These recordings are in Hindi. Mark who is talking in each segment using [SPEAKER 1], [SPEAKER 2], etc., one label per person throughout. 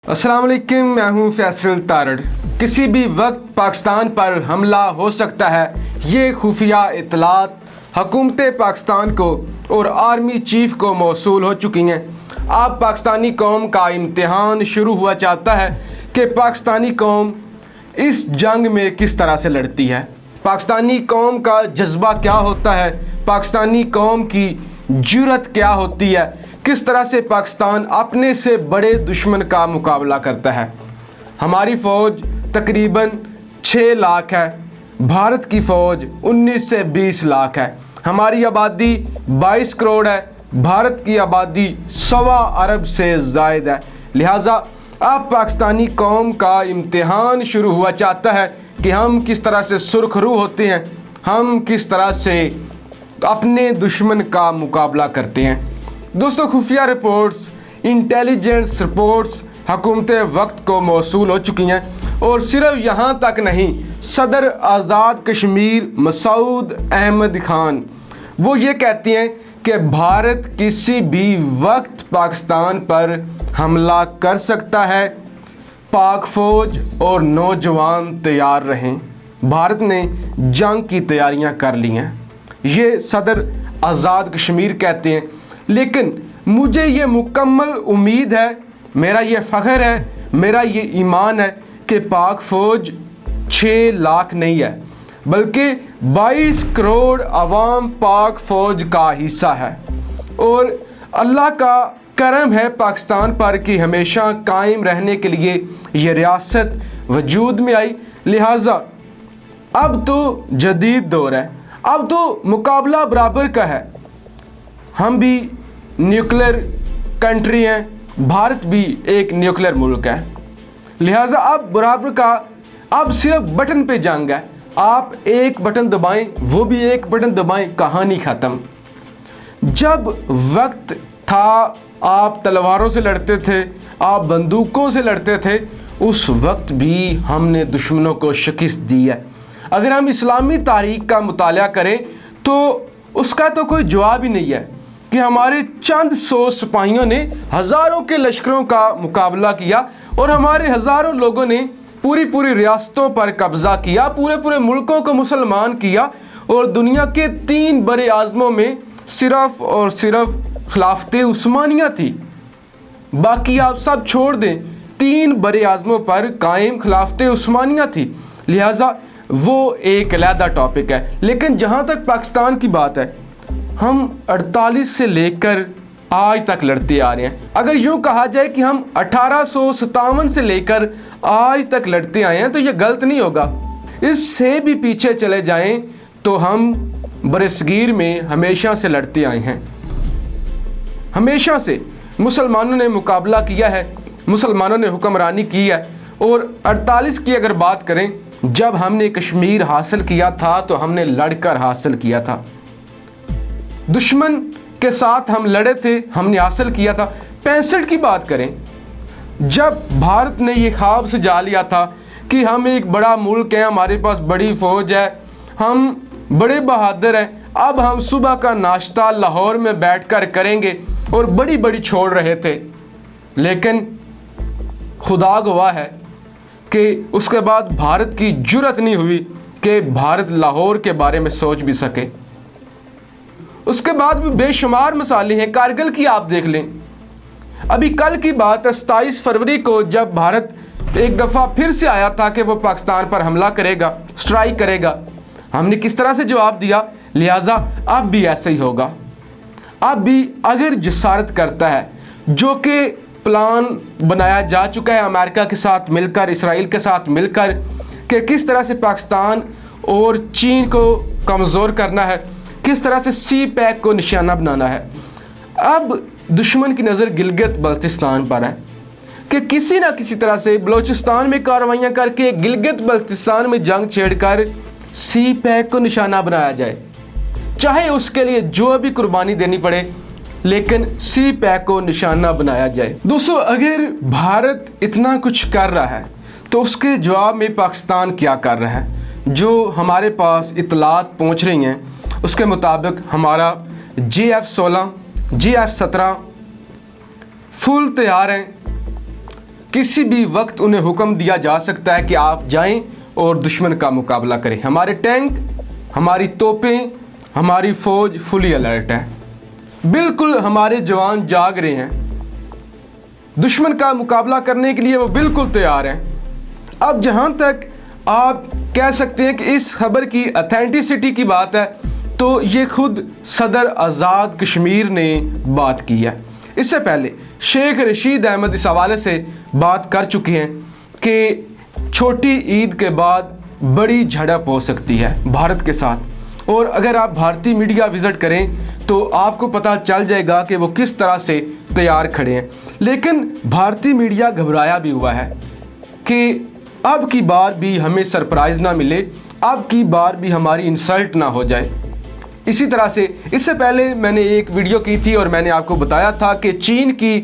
[SPEAKER 1] अस्सलाम वालेकुम, मैं हूँ फैसल तारड़। किसी भी वक्त पाकिस्तान पर हमला हो सकता है, ये खुफिया इतलात हुकूमत पाकिस्तान को और आर्मी चीफ को मौसूल हो चुकी हैं। अब पाकिस्तानी कौम का इम्तिहान शुरू हुआ चाहता है कि पाकिस्तानी कौम इस जंग में किस तरह से लड़ती है, पाकिस्तानी कौम का जज्बा क्या होता है, पाकिस्तानी कौम की जुर्रत क्या होती है, किस तरह से पाकिस्तान अपने से बड़े दुश्मन का मुकाबला करता है। हमारी फ़ौज तकरीबन 6 लाख है, भारत की फ़ौज 19 से 20 लाख है। हमारी आबादी 22 करोड़ है, भारत की आबादी 1.25 अरब से ज़ायद है। लिहाजा अब पाकिस्तानी कौम का इम्तिहान शुरू हुआ चाहता है कि हम किस तरह से सुरखरू होते हैं, हम किस तरह से अपने दुश्मन का मुकाबला करते हैं। दोस्तों, खुफिया रिपोर्ट्स, इंटेलिजेंस रिपोर्ट्स हुकूमत वक्त को मौसूल हो चुकी हैं और सिर्फ यहाँ तक नहीं, सदर आज़ाद कश्मीर मसूद अहमद खान वो ये कहती हैं कि भारत किसी भी वक्त पाकिस्तान पर हमला कर सकता है, पाक फ़ौज और नौजवान तैयार रहें। भारत ने जंग की तैयारियां कर ली हैं, ये सदर आज़ाद कश्मीर कहते हैं। लेकिन मुझे ये मुकम्मल उम्मीद है, मेरा ये फ़ख्र है, मेरा ये ईमान है कि पाक फ़ौज 6 लाख नहीं है, बल्कि 22 करोड़ अवाम पाक फ़ौज का हिस्सा है। और अल्लाह का करम है पाकिस्तान पर कि हमेशा कायम रहने के लिए ये रियासत वजूद में आई। लिहाजा अब तो जदीद दौर है, अब तो मुकाबला बराबर का है। हम भी न्यूक्लियर कंट्री हैं, भारत भी एक न्यूक्लियर मुल्क है। लिहाजा अब बराबर का, अब सिर्फ बटन पे जंग है। आप एक बटन दबाएं, वो भी एक बटन दबाएं, कहानी ख़त्म। जब वक्त था आप तलवारों से लड़ते थे, आप बंदूकों से लड़ते थे, उस वक्त भी हमने दुश्मनों को शिकस्त दी है। अगर हम इस्लामी तारीख़ का मुताला करें तो उसका तो कोई जवाब ही नहीं है कि हमारे चंद 100 सिपाहियों ने हज़ारों के लश्करों का मुकाबला किया और हमारे हज़ारों लोगों ने पूरी रियासतों पर कब्ज़ा किया, पूरे मुल्कों को मुसलमान किया और दुनिया के 3 बड़े आज़मों में सिर्फ़ और सिर्फ खिलाफत उस्मानिया थी। बाकी आप सब छोड़ दें, 3 बड़े आज़मों पर कायम खिलाफत उस्मानिया थी। लिहाजा वो एक अलहदा टॉपिक है। लेकिन जहाँ तक पाकिस्तान की बात है, हम 48 से लेकर आज तक लड़ते आ रहे हैं। अगर यूँ कहा जाए कि हम 1857 से लेकर आज तक लड़ते आए हैं तो ये गलत नहीं होगा। इससे भी पीछे चले जाएं तो हम बरसगीर में हमेशा से लड़ते आए हैं, हमेशा से मुसलमानों ने मुकाबला किया है, मुसलमानों ने हुक्मरानी की है। और 48 की अगर बात करें, जब हमने कश्मीर हासिल किया था तो हमने लड़कर हासिल किया था, दुश्मन के साथ हम लड़े थे, हमने हासिल किया था। 65 की बात करें, जब भारत ने ये ख्वाब सजा लिया था कि हम एक बड़ा मुल्क हैं, हमारे पास बड़ी फ़ौज है, हम बड़े बहादुर हैं, अब हम सुबह का नाश्ता लाहौर में बैठकर करेंगे, और बड़ी छोड़ रहे थे। लेकिन खुदा गवाह है कि उसके बाद भारत की जुर्रत नहीं हुई कि भारत लाहौर के बारे में सोच भी सके। उसके बाद भी बेशुमार मसाले हैं। कारगिल की आप देख लें, अभी कल की बात है, 27 फरवरी को जब भारत एक दफ़ा फिर से आया था कि वो पाकिस्तान पर हमला करेगा, स्ट्राइक करेगा, हमने किस तरह से जवाब दिया। लिहाजा अब भी ऐसा ही होगा। अब भी अगर जसारत करता है, जो कि प्लान बनाया जा चुका है अमेरिका के साथ मिलकर, इसराइल के साथ मिलकर, कि किस तरह से पाकिस्तान और चीन को कमज़ोर करना है, किस तरह से सी पैक को निशाना बनाना है। अब दुश्मन की नज़र गिलगित बल्तिस्तान पर है कि किसी ना किसी तरह से बलूचिस्तान में कार्रवाइयाँ करके गिलगित बल्तिस्तान में जंग छेड़कर सी पैक को निशाना बनाया जाए, चाहे उसके लिए जो भी कुर्बानी देनी पड़े, लेकिन सी पैक को निशाना बनाया जाए। दोस्तों, अगर भारत इतना कुछ कर रहा है तो उसके जवाब में पाकिस्तान क्या कर रहा है? जो हमारे पास इतलात पहुँच रही हैं उसके मुताबिक हमारा JF-16, JF-17 फुल तैयार हैं, किसी भी वक्त उन्हें हुक्म दिया जा सकता है कि आप जाएं और दुश्मन का मुकाबला करें। हमारे टैंक, हमारी तोपें, हमारी फ़ौज फुली अलर्ट है। बिल्कुल हमारे जवान जाग रहे हैं, दुश्मन का मुकाबला करने के लिए वो बिल्कुल तैयार हैं। अब जहाँ तक आप कह सकते हैं कि इस खबर की ऑथेंटिसिटी की बात है, तो ये खुद सदर आज़ाद कश्मीर ने बात की है। इससे पहले शेख रशीद अहमद इस हवाले से बात कर चुके हैं कि छोटी ईद के बाद बड़ी झड़प हो सकती है भारत के साथ। और अगर आप भारतीय मीडिया विज़िट करें तो आपको पता चल जाएगा कि वो किस तरह से तैयार खड़े हैं। लेकिन भारतीय मीडिया घबराया भी हुआ है कि अब की बार भी हमें सरप्राइज़ ना मिले, अब की बार भी हमारी इंसल्ट ना हो जाए। इसी तरह से इससे पहले मैंने एक वीडियो की थी और मैंने आपको बताया था कि चीन की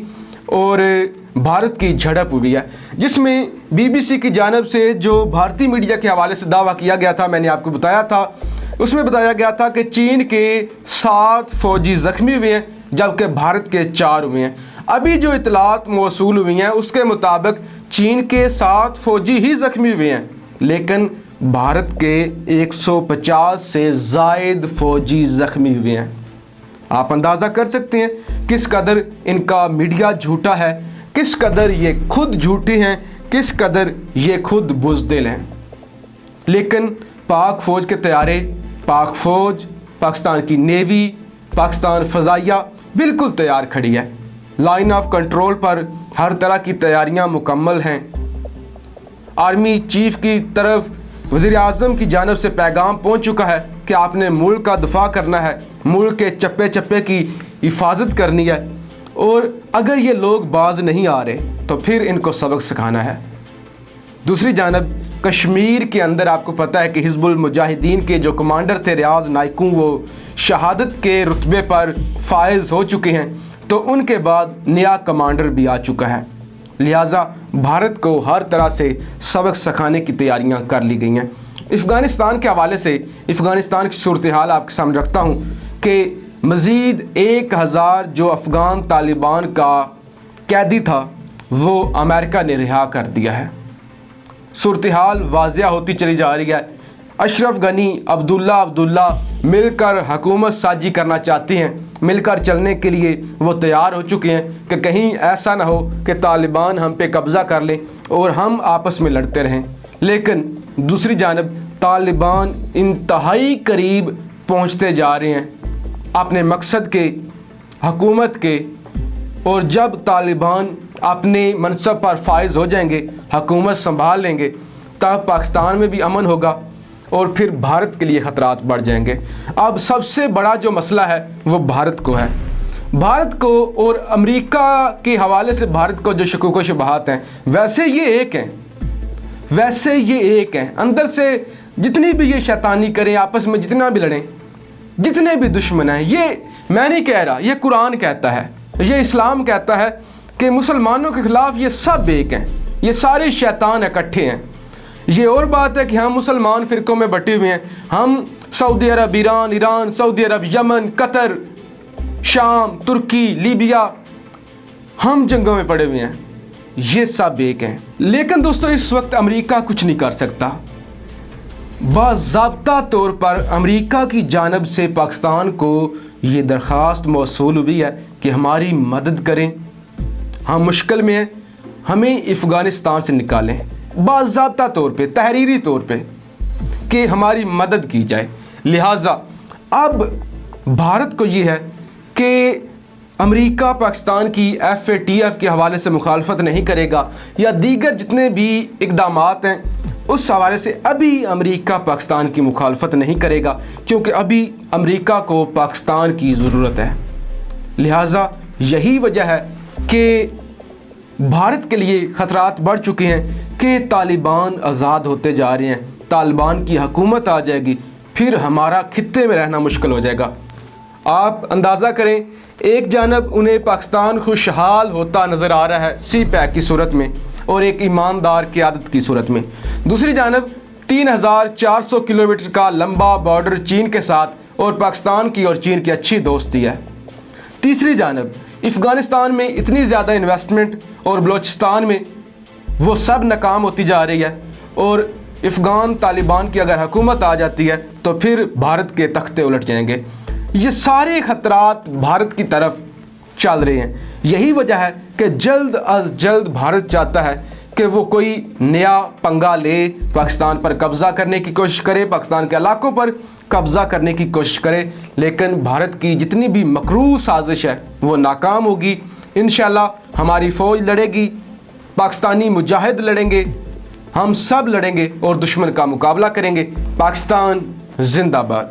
[SPEAKER 1] और भारत की झड़प हुई है, जिसमें बीबीसी की जानिब से जो भारतीय मीडिया के हवाले से दावा किया गया था, मैंने आपको बताया था, उसमें बताया गया था कि चीन के 7 फौजी ज़ख्मी हुए हैं जबकि भारत के 4 हुए हैं। अभी जो इतलात मौसूल हुई हैं उसके मुताबिक चीन के 7 फौजी ही ज़ख्मी हुए हैं, लेकिन भारत के 150 से ज़ायद फौजी ज़ख्मी हुए हैं। आप अंदाज़ा कर सकते हैं किस कदर इनका मीडिया झूठा है, किस कदर ये खुद झूठे हैं, किस कदर ये खुद बुज़दिल हैं। लेकिन पाक फ़ौज के तैयारे, पाक फ़ौज, पाकिस्तान की नेवी, पाकिस्तान फ़ज़ाइया बिल्कुल तैयार खड़ी है। लाइन ऑफ कंट्रोल पर हर तरह की तैयारियां मुकम्मल हैं। आर्मी चीफ़ की तरफ वज़ीर आज़म की जानिब से पैगाम पहुंच चुका है कि आपने मुल्क का दफा करना है, मुल्क के चप्पे चप्पे की हिफाजत करनी है, और अगर ये लोग बाज नहीं आ रहे तो फिर इनको सबक सिखाना है। दूसरी जानिब कश्मीर के अंदर आपको पता है कि हिज़्बुल मुजाहिदीन के जो कमांडर थे रियाज नाइकू, वो शहादत के रुतबे पर फाइज हो चुके हैं, तो उनके बाद नया कमांडर भी आ चुका है। लिहाजा भारत को हर तरह से सबक सिखाने की तैयारियां कर ली गई हैं। अफ़गानिस्तान के हवाले से अफ़गानिस्तान की सूरत हाल आपके सामने रखता हूं कि मज़ीद 1000 जो अफ़गान तालिबान का कैदी था वो अमेरिका ने रिहा कर दिया है। सूरत हाल वाज़िया होती चली जा रही है। अशरफ गनी, अब्दुल्ला मिलकर हुकूमत साजी करना चाहती हैं, मिलकर चलने के लिए वो तैयार हो चुके हैं कि कहीं ऐसा ना हो कि तालिबान हम पे कब्ज़ा कर लें और हम आपस में लड़ते रहें। लेकिन दूसरी जानब तालिबान इंतहाई करीब पहुंचते जा रहे हैं अपने मकसद के, हुकूमत के, और जब तालिबान अपने मनसब पर फाइज हो जाएंगे, हुकूमत संभाल लेंगे, तब पाकिस्तान में भी अमन होगा और फिर भारत के लिए ख़तरात बढ़ जाएंगे। अब सबसे बड़ा जो मसला है वो भारत को है। भारत को और अमेरिका के हवाले से भारत को जो शकूक व शुबहात हैं, वैसे ये एक हैं, अंदर से जितनी भी ये शैतानी करें, आपस में जितना भी लड़ें, जितने भी दुश्मन हैं, ये मैं नहीं कह रहा, ये कुरान कहता है, ये इस्लाम कहता है कि मुसलमानों के ख़िलाफ़ ये सब एक हैं, ये सारे शैतान इकट्ठे हैं। ये और बात है कि हम मुसलमान फ़िरक़ों में बटे हुए हैं, हम सऊदी अरब, ईरान, सऊदी अरब, यमन, कतर, शाम, तुर्की, लीबिया, हम जंगों में पड़े हुए हैं, ये सब एक हैं। लेकिन दोस्तों इस वक्त अमेरिका कुछ नहीं कर सकता। बाज़ाब्ता तौर पर अमेरिका की जानिब से पाकिस्तान को ये दरख्वास्त मौसूल हुई है कि हमारी मदद करें, हम मुश्किल में हैं, हमें अफ़गानिस्तान से निकालें, बाज़ाब्ता तौर पे, तहरीरी तौर पे, कि हमारी मदद की जाए। लिहाजा अब भारत को ये है कि अमेरिका पाकिस्तान की FATF के हवाले से मुखालफत नहीं करेगा, या दीगर जितने भी इक़दामात हैं उस हवाले से अभी अमेरिका पाकिस्तान की मुखालफत नहीं करेगा, क्योंकि अभी अमेरिका को पाकिस्तान की ज़रूरत है। लिहाजा यही वजह है कि भारत के लिए ख़तरात बढ़ चुके हैं कि तालिबान आज़ाद होते जा रहे हैं, तालिबान की हुकूमत आ जाएगी, फिर हमारा खित्ते में रहना मुश्किल हो जाएगा। आप अंदाज़ा करें, एक जानब उन्हें पाकिस्तान खुशहाल होता नज़र आ रहा है CPEC की सूरत में और एक ईमानदार क़यादत की सूरत में, दूसरी जानब 3400 किलोमीटर का लंबा बॉर्डर चीन के साथ और पाकिस्तान की और चीन की अच्छी दोस्ती है। तीसरी जानब अफ़गानिस्तान में इतनी ज़्यादा इन्वेस्टमेंट और बलूचिस्तान में वो सब नाकाम होती जा रही है और अफ़गान तालिबान की अगर हुकूमत आ जाती है तो फिर भारत के तख्ते उलट जाएंगे। ये सारे ख़तरात भारत की तरफ चल रहे हैं। यही वजह है कि जल्द अज जल्द भारत चाहता है कि वो कोई नया पंगा ले, पाकिस्तान पर कब्ज़ा करने की कोशिश करे, पाकिस्तान के इलाकों पर कब्ज़ा करने की कोशिश करे, लेकिन भारत की जितनी भी मकरूर साजिश है वो नाकाम होगी। इंशाअल्लाह हमारी फ़ौज लड़ेगी, पाकिस्तानी मुजाहिद लड़ेंगे, हम सब लड़ेंगे और दुश्मन का मुकाबला करेंगे। पाकिस्तान जिंदाबाद।